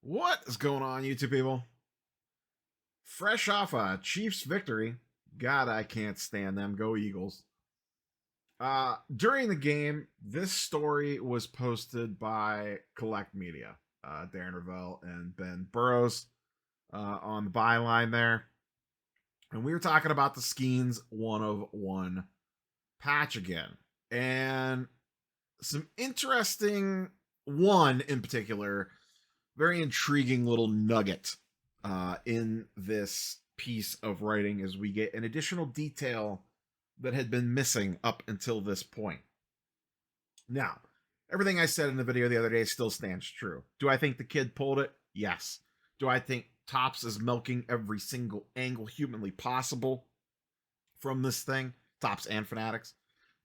What is going on, YouTube people? Fresh off a Chiefs victory. God, I can't stand them. Go Eagles. During the game, this story was posted by Collect Media, Darren Ravel and Ben Burrows on the byline there. And we were talking about the Skenes 101 patch again. And some interesting, one in particular, very intriguing little nugget in this piece of writing as we get an additional detail that had been missing up until this point. Now, everything I said in the video the other day still stands true. Do I think the kid pulled it? Yes. Do I think Topps is milking every single angle humanly possible from this thing, Topps and Fanatics,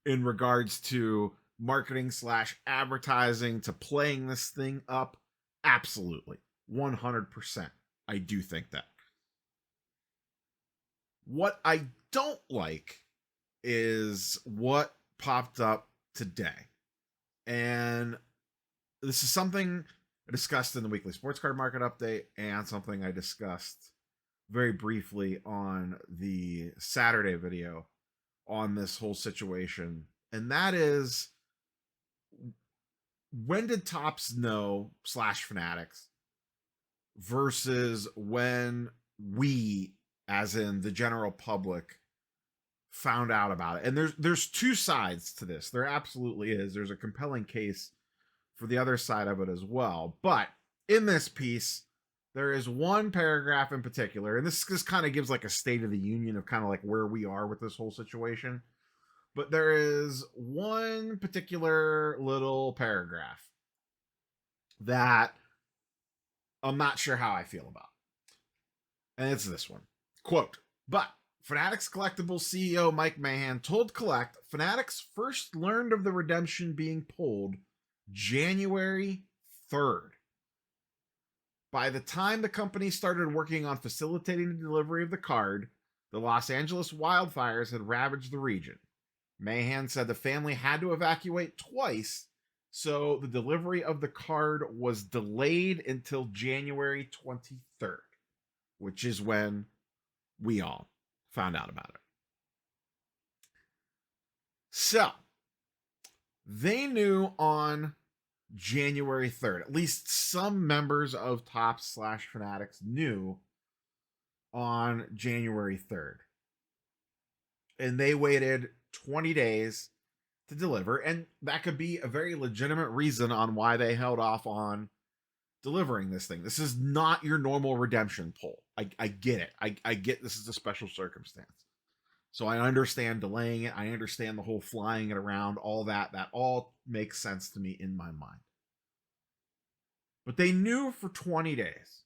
in regards to marketing / advertising to playing this thing up? Absolutely. 100%. I do think that. What I don't like is what popped up today. And this is something I discussed in the weekly sports card market update and something I discussed very briefly on the Saturday video on this whole situation. And that is, when did Topps know / Fanatics versus when we, as in the general public, found out about it? And there's two sides to this. There absolutely is. There's a compelling case for the other side of it as well. But in this piece, there is one paragraph in particular, and this kind of gives like a state of the union of kind of like where we are with this whole situation. But there is one particular little paragraph that I'm not sure how I feel about. And it's this one. Quote, but Fanatics Collectibles CEO Mike Mahan told Collect Fanatics first learned of the redemption being pulled January 3rd. By the time the company started working on facilitating the delivery of the card, the Los Angeles wildfires had ravaged the region. Mahan said the family had to evacuate twice, so the delivery of the card was delayed until January 23rd, which is when we all found out about it. So, they knew on January 3rd. At least some members of Topps / Fanatics knew on January 3rd. And they waited 20 days to deliver, and that could be a very legitimate reason on why they held off on delivering this thing. This is not your normal redemption pull. I get it. I get this is a special circumstance. So I understand delaying it. I understand the whole flying it around, all that. That all makes sense to me in my mind. But they knew for 20 days.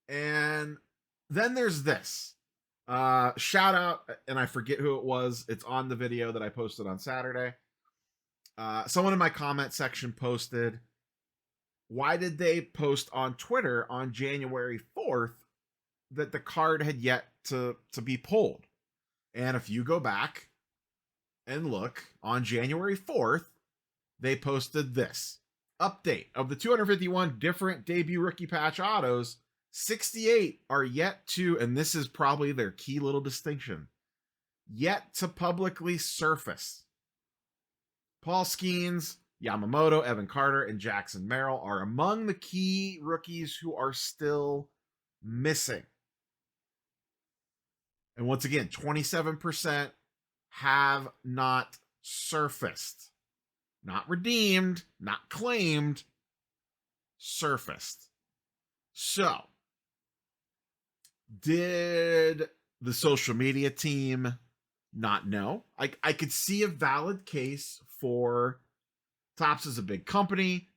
And then there's this. Shout out, and I forget who it was. It's on the video that I posted on Saturday. Someone in my comment section posted, why did they post on Twitter on January 4th that the card had yet to be pulled? And if you go back and look, on January 4th, they posted this. Update of the 251 different debut rookie patch autos, 68 are yet to, and this is probably their key little distinction, yet to publicly surface. Paul Skenes, Yamamoto, Evan Carter, and Jackson Merrill are among the key rookies who are still missing. And once again, 27% have not surfaced. Not redeemed, not claimed, surfaced. So, did the social media team not know? I could see a valid case for Topps is a big company.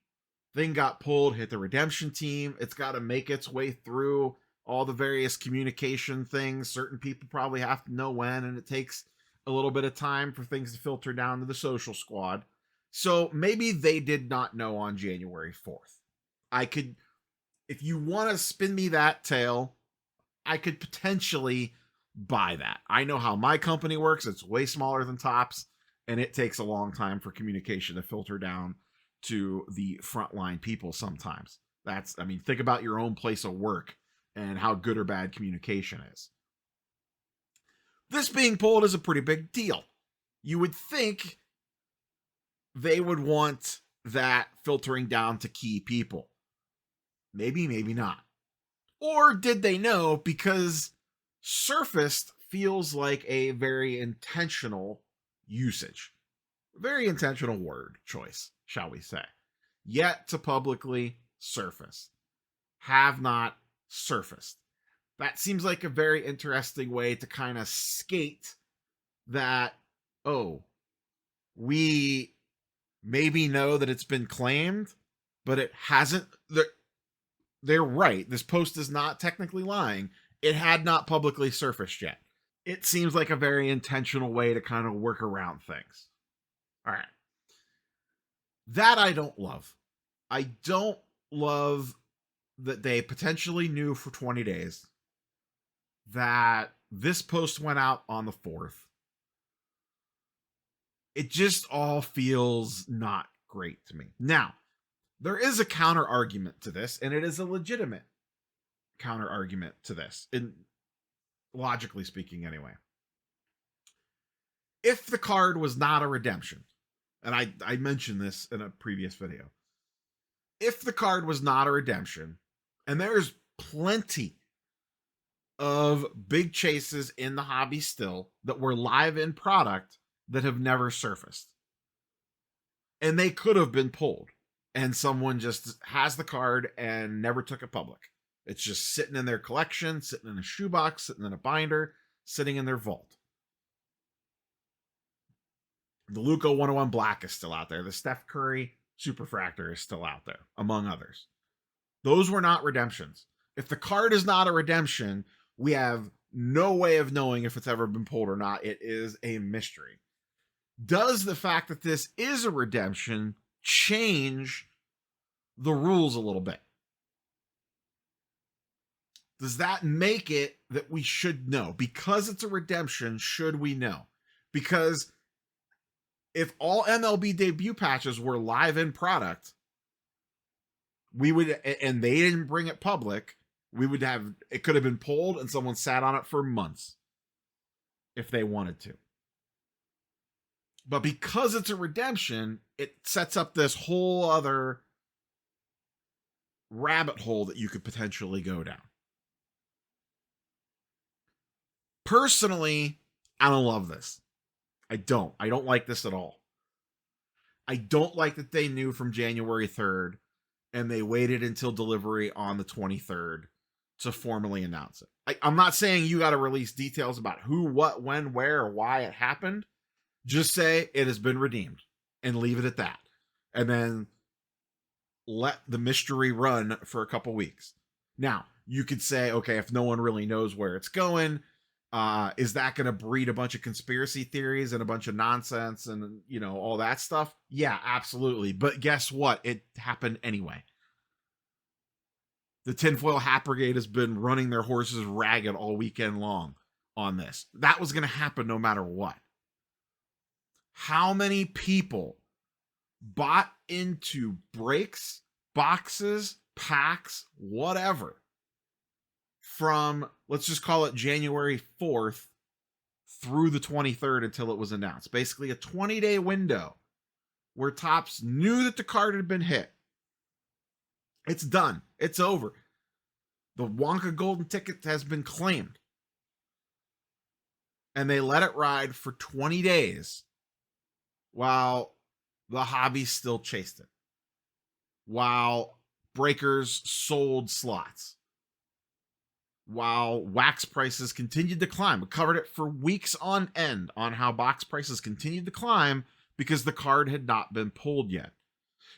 Thing got pulled, hit the redemption team. It's got to make its way through all the various communication things. Certain people probably have to know when, and it takes a little bit of time for things to filter down to the social squad. So maybe they did not know on January 4th. I could, if you want to spin me that tale, I could potentially buy that. I know how my company works. It's way smaller than Topps, and it takes a long time for communication to filter down to the frontline people sometimes. I mean, think about your own place of work and how good or bad communication is. This being pulled is a pretty big deal. You would think they would want that filtering down to key people. Maybe, maybe not. Or did they know? Because surfaced feels like a very intentional usage. Very intentional word choice, shall we say. Yet to publicly surface. Have not surfaced. That seems like a very interesting way to kind of skate that, oh, we maybe know that it's been claimed, but it hasn't. They're right. This post is not technically lying. It had not publicly surfaced yet. It seems like a very intentional way to kind of work around things. All right. That I don't love. I don't love that they potentially knew for 20 days that this post went out on the 4th. It just all feels not great to me. Now, there is a counter argument to this, and it is a legitimate counter argument to this, in logically speaking anyway. If the card was not a redemption, and I mentioned this in a previous video, if the card was not a redemption, and there's plenty of big chases in the hobby still that were live in product that have never surfaced, and they could have been pulled, and someone just has the card and never took it public. It's just sitting in their collection, sitting in a shoebox, sitting in a binder, sitting in their vault. The Luka 101 Black is still out there. The Steph Curry Superfractor is still out there, among others. Those were not redemptions. If the card is not a redemption, we have no way of knowing if it's ever been pulled or not. It is a mystery. Does the fact that this is a redemption change the rules a little bit? Does that make it that we should know? Because it's a redemption, should we know? Because if all MLB debut patches were live in product, we would, and they didn't bring it public, we would have, it could have been pulled and someone sat on it for months if they wanted to. But because it's a redemption, it sets up this whole other rabbit hole that you could potentially go down. Personally, I don't love this. I don't like this at all. I don't like that they knew from January 3rd and they waited until delivery on the 23rd to formally announce it. I'm not saying you got to release details about who, what, when, where, or why it happened. Just say it has been redeemed and leave it at that. And then let the mystery run for a couple weeks. Now, you could say, okay, if no one really knows where it's going, is that going to breed a bunch of conspiracy theories and a bunch of nonsense and, you know, all that stuff? Yeah, absolutely. But guess what? It happened anyway. The Tinfoil Hat Brigade has been running their horses ragged all weekend long on this. That was going to happen no matter what. How many people bought into breaks, boxes, packs, whatever, from, let's just call it January 4th through the 23rd until it was announced? Basically a 20-day window where Topps knew that the card had been hit. It's done. It's over. The Wonka Golden Ticket has been claimed. And they let it ride for 20 days while the hobby still chased it. While breakers sold slots. While wax prices continued to climb. We covered it for weeks on end on how box prices continued to climb because the card had not been pulled yet.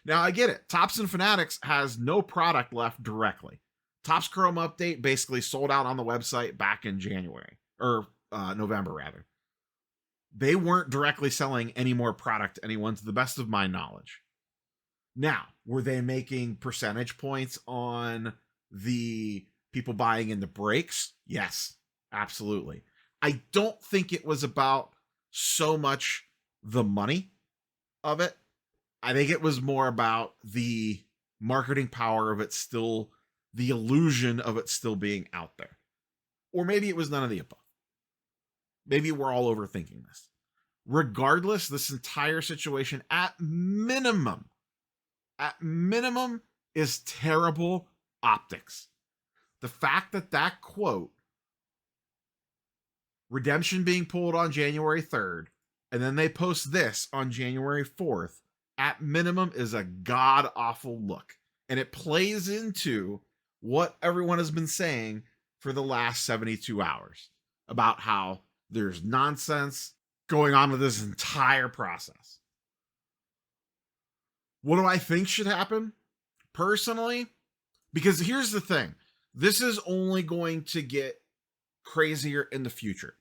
Now, I get it. Topps and Fanatics has no product left directly. Topps Chrome Update basically sold out on the website back in January. Or November, rather. They weren't directly selling any more product to anyone, to the best of my knowledge. Now, were they making percentage points on the people buying into breaks? Yes, absolutely. I don't think it was about so much the money of it. I think it was more about the marketing power of it still, the illusion of it still being out there. Or maybe it was none of the above. Maybe we're all overthinking this. Regardless, this entire situation at minimum is terrible optics. The fact that that quote, redemption being pulled on January 3rd, and then they post this on January 4th, at minimum is a god-awful look. And it plays into what everyone has been saying for the last 72 hours about how there's nonsense going on with this entire process. What do I think should happen? Personally, because here's the thing. This is only going to get crazier in the future.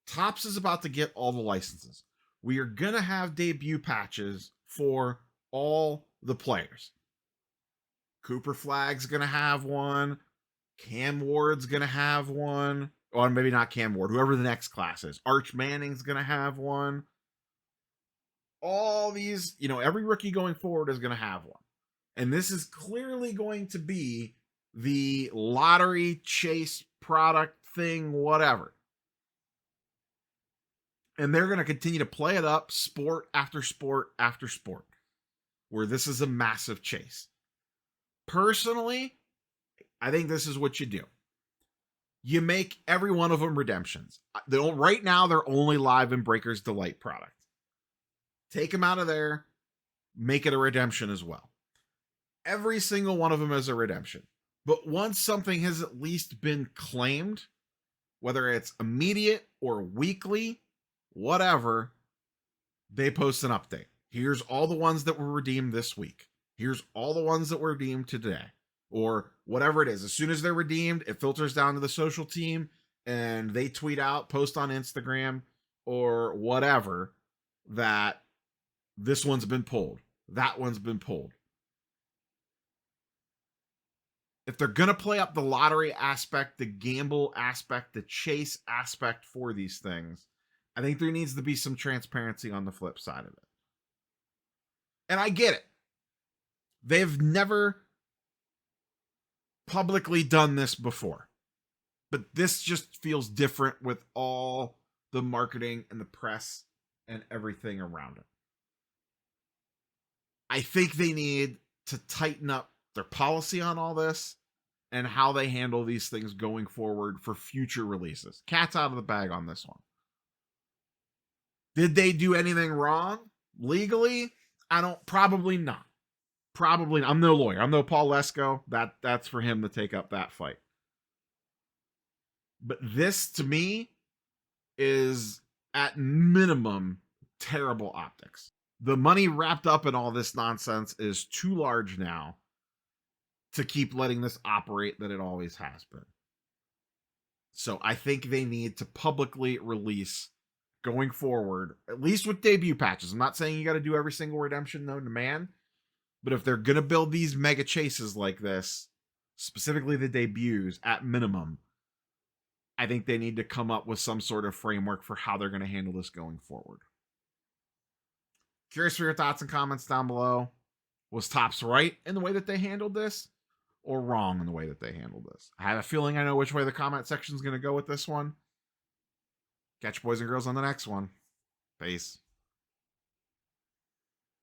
Topps is about to get all the licenses. We are going to have debut patches for all the players. Cooper Flag's going to have one. Cam Ward's going to have one. Or maybe not Cam Ward, whoever the next class is. Arch Manning's going to have one. All these, every rookie going forward is going to have one. And this is clearly going to be the lottery chase product thing, whatever. And they're going to continue to play it up sport after sport after sport, where this is a massive chase. Personally, I think this is what you do. You make every one of them redemptions. Right now, they're only live in Breaker's Delight product. Take them out of there, make it a redemption as well. Every single one of them is a redemption. But once something has at least been claimed, whether it's immediate or weekly, whatever, they post an update. Here's all the ones that were redeemed this week. Here's all the ones that were redeemed today. Or whatever it is. As soon as they're redeemed, it filters down to the social team and they tweet out, post on Instagram or whatever that this one's been pulled. That one's been pulled. If they're going to play up the lottery aspect, the gamble aspect, the chase aspect for these things, I think there needs to be some transparency on the flip side of it. And I get it. They've never publicly done this before. But this just feels different with all the marketing and the press and everything around it. I think they need to tighten up their policy on all this and how they handle these things going forward for future releases. Cat's out of the bag on this one. Did they do anything wrong legally? Probably not. Probably not. I'm no lawyer. I'm no Paul Lesko. That's for him to take up that fight. But this, to me, is at minimum terrible optics. The money wrapped up in all this nonsense is too large now to keep letting this operate that it always has been. So I think they need to publicly release going forward, at least with debut patches. I'm not saying you got to do every single redemption known to man, but if they're going to build these mega chases like this, specifically the debuts at minimum, I think they need to come up with some sort of framework for how they're going to handle this going forward. Curious for your thoughts and comments down below. Was Topps right in the way that they handled this or wrong in the way that they handled this? I have a feeling I know which way the comment section is going to go with this one. Catch you boys and girls on the next one. Peace.